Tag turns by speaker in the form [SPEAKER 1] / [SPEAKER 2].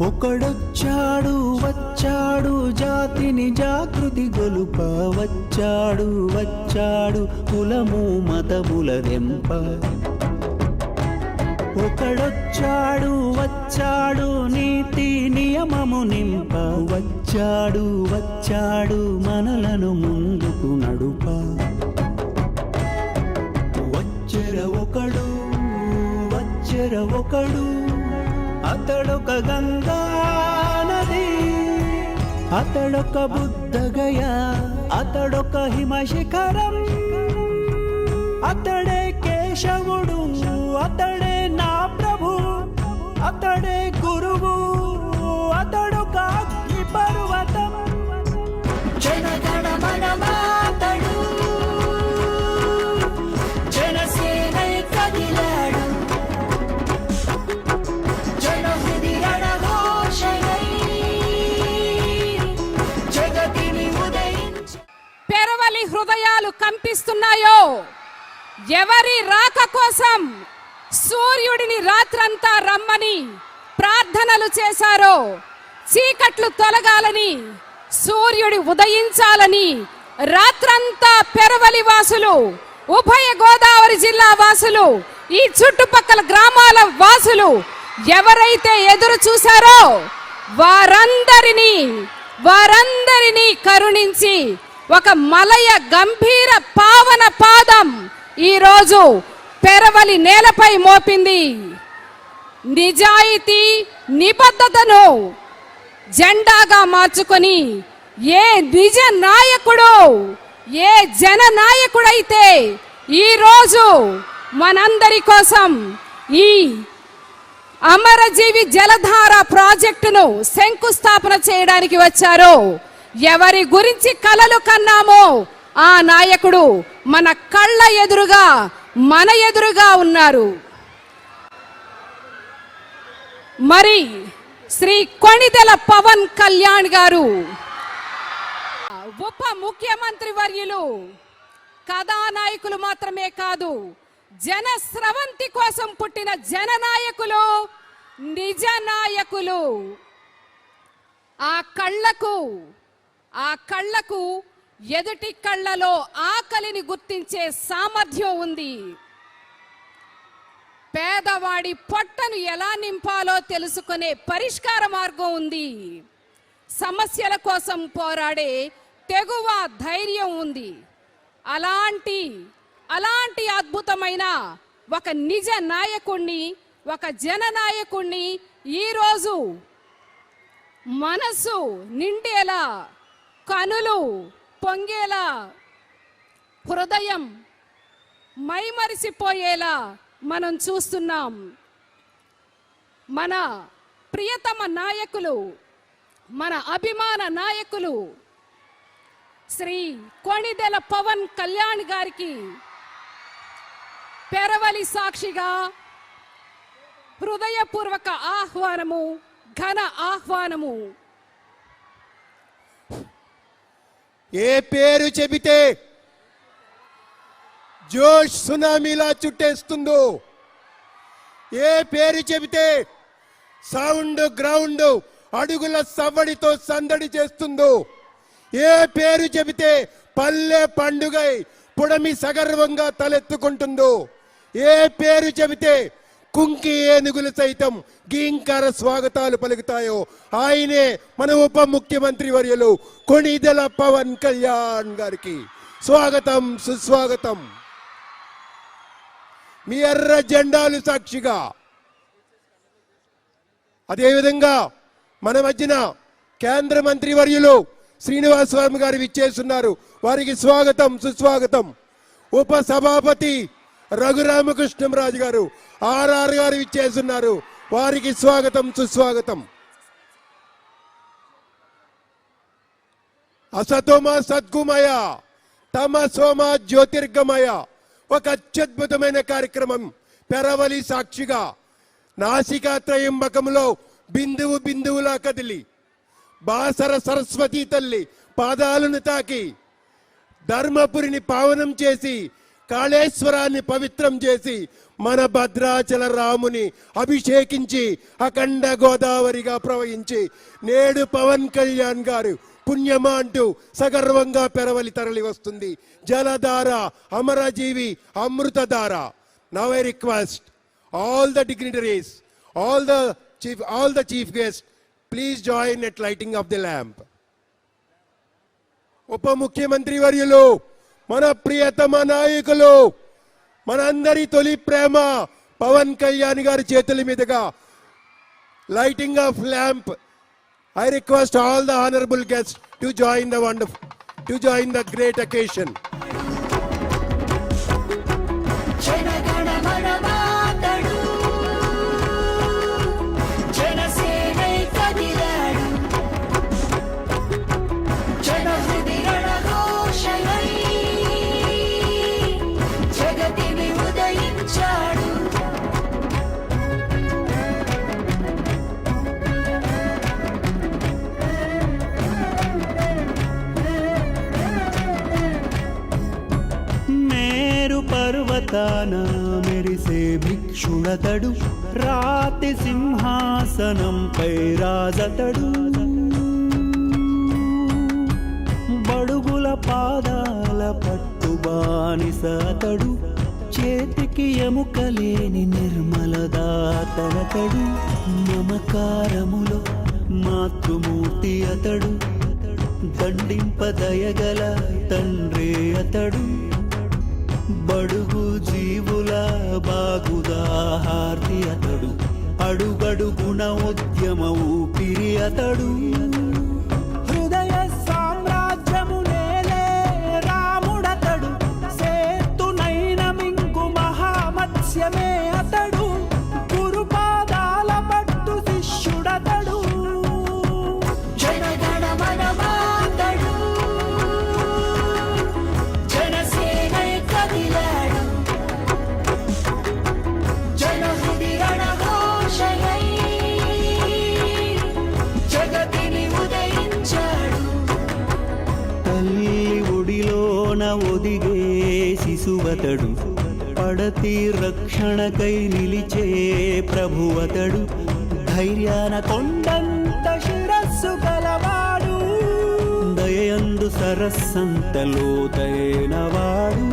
[SPEAKER 1] ఒకడొచ్చాడు వచ్చాడు జాతిని జాగృతి గొలుప వచ్చాడు వచ్చాడు కులము మతముల దెంప ఒకడొచ్చాడు వచ్చాడు నీతి నియమము నింప వచ్చాడు వచ్చాడు మనలను ముందుకు నడుప వచ్చెర ఒకడు అతడొక గంగా నది అతడొక బుద్ధగయ అతడొక హిమశిఖరం అతడే కేశవుడు అతడే నా ప్రభు అతడే గురువు అతడొక అగ్ని పర్వతం జనగణ మనమాతడు జనసేనై కదిలాడు జనహృది రణఘోషణై జగతిని ఉదయించి
[SPEAKER 2] పెరవలి హృదయాలు కంపిస్తున్నాయో ఎవరి రాక కోసం సూర్యుడిని రాత్రంతా రమ్మని ప్రార్థనలు చేశారో చీకట్లు తొలగాలని సూర్యుడి ఉదయించాలని రాత్రంతా పెరవలి వాసులు ఉభయ గోదావరి జిల్లా వాసులు ఈ చుట్టుపక్కల గ్రామాల వాసులు ఎవరైతే ఎదురు చూశారో వారందరినీ కరుణించి ఒక మలయ గంభీర పావన పాదం ఈరోజు పెరవలి నేలపై మోపింది. నిజాయితీ నిబద్ధతను జెండాగా మార్చుకొని ఏ నిజ నాయకుడు ఏ జన నాయకుడైతే ఈరోజు మనందరి కోసం ఈ అమరజీవి జలధార ప్రాజెక్టును శంకుస్థాపన చేయడానికి వచ్చారో ఎవరి గురించి కలలు కన్నామో ఆ నాయకుడు మన కళ్ళ ఎదురుగా మన ఎదురుగా ఉన్నారు. మరి శ్రీ కొణిదెల పవన్ కళ్యాణ్ గారు ఉప ముఖ్యమంత్రి వర్యులు కథానాయకులు మాత్రమే కాదు జన స్రవంతి కోసం పుట్టిన జననాయకులు నిజ నాయకులు. ఆ కళ్ళకు ఎదుటి కళ్ళలో ఆకలిని గుర్తించే సామర్థ్యం ఉంది. పేదవాడి పొట్టను ఎలా నింపాలో తెలుసుకునే పరిష్కార మార్గం ఉంది. సమస్యల కోసం పోరాడే తెగువ ధైర్యం ఉంది. అలాంటి అద్భుతమైన ఒక నిజ నాయకుణ్ణి ఒక జననాయకుణ్ణి ఈరోజు మనసు నిండేలా కనులు పొంగేలా హృదయం మైమరిసిపోయేలా మనం చూస్తున్నాం. మన ప్రియతమ నాయకులు మన అభిమాన నాయకులు శ్రీ కొణిదెల పవన్ కళ్యాణ్ గారికి పెరవలి సాక్షిగా హృదయపూర్వక ఆహ్వానము ఘన ఆహ్వానము.
[SPEAKER 3] ఏ పేరు చెబితే జోష్ సునామీలా చుట్టేస్తుందో ఏ పేరు చెబితే సౌండ్ గ్రౌండ్ అడుగుల సవ్వడితో సందడి చేస్తుందో ఏ పేరు చెబితే పల్లె పండుగై పుడమి సగర్వంగా తలెత్తుకుంటుందో ఏ పేరు చెబితే కుంకి ఏనుగులు సైతం గీంకార స్వాగతాలు పలుకుతాయో ఆయనే మన ఉప ముఖ్యమంత్రి వర్యులు కొణిదెల పవన్ కళ్యాణ్ గారికి స్వాగతం సుస్వాగతం. మీ ఎర్ర జెండాలు సాక్షిగా అదేవిధంగా మన మధ్యన కేంద్ర మంత్రి వర్యులు శ్రీనివాస్ వర్మ గారు విచ్చేస్తున్నారు. వారికి స్వాగతం సుస్వాగతం. ఉప సభాపతి రఘురామకృష్ణంరాజు గారు ఆర్ఆర్ గారు విచ్చేస్తున్నారు. వారికి స్వాగతం సుస్వాగతం. అసతోమ సద్గుమయ తమసోమ జ్యోతిర్గమయ ఒక అత్యద్భుతమైన కార్యక్రమం పెరవలి సాక్షిగా నాసికా త్రయంబకంలో బిందువు బిందువులా కదిలి బాసర సరస్వతి తల్లి పాదాలను తాకి ధర్మపురిని పావనం చేసి కాళేశ్వరాన్ని పవిత్రం చేసి మన భద్రాచల రాముని అభిషేకించి అఖండ గోదావరిగా ప్రవహించి నేడు పవన్ కళ్యాణ్ గారు పుణ్యమా అంటూ సగర్వంగా పెరవలి తరలి వస్తుంది. జలధార, అమరజీవి, అమృతధార. Now I request all the dignitaries, all the chief guests, please join at lighting of the lamp. ఉప ముఖ్యమంత్రి వర్యులు, మన ప్రియతమ నాయకులు, మనందరి తొలి ప్రేమ పవన్ కళ్యాణ్ గారి చేతుల మీదుగా lighting of lamp. I request all the honorable guests to join the great occasion.
[SPEAKER 1] జనగణ మన మాతడు జనసేనై కదిలాడు జనహృది రణఘోషయై జగతిని ఉదయించాడు.
[SPEAKER 4] మేరు పర్వతాన మెరిసే భిక్షుడతడు, రాతి సింహాసనంపై రాజతడు, బడుగుల పాదాల పట్టు బానిసతడు, చేతికి ఎముకలేని నిర్మల దాతడతడు, మమకారములో మాతృమూర్తి అతడు, దండింపదయగల తండ్రి అతడు, బడుగు జీవుల బాగుదాహార్తి అతడు, అడుగడుగుణ ఉద్యమ ఊపిరి అతడు.
[SPEAKER 1] హృదయ సామ్రాజ్యము నేలే రాముడతడు, సేతునైన మింగు మహామత్స్యమే అతడు, గురుపాదాల పట్టు శిష్యుడతడు. జనగణ మన మాతడు జనసేనై కదిలాడు జనహృది రణఘోషయై జగతిని ఉదయించాడు.
[SPEAKER 4] తల్లి ఒడిలోన ఒదిగే శిశువతడు, పడతి రక్షణకై నిలిచే ప్రభువతడు, ధైర్యాన కొండంత శిరస్సు గలవాడు, దయందు సరస్సంత లోతైనవాడు.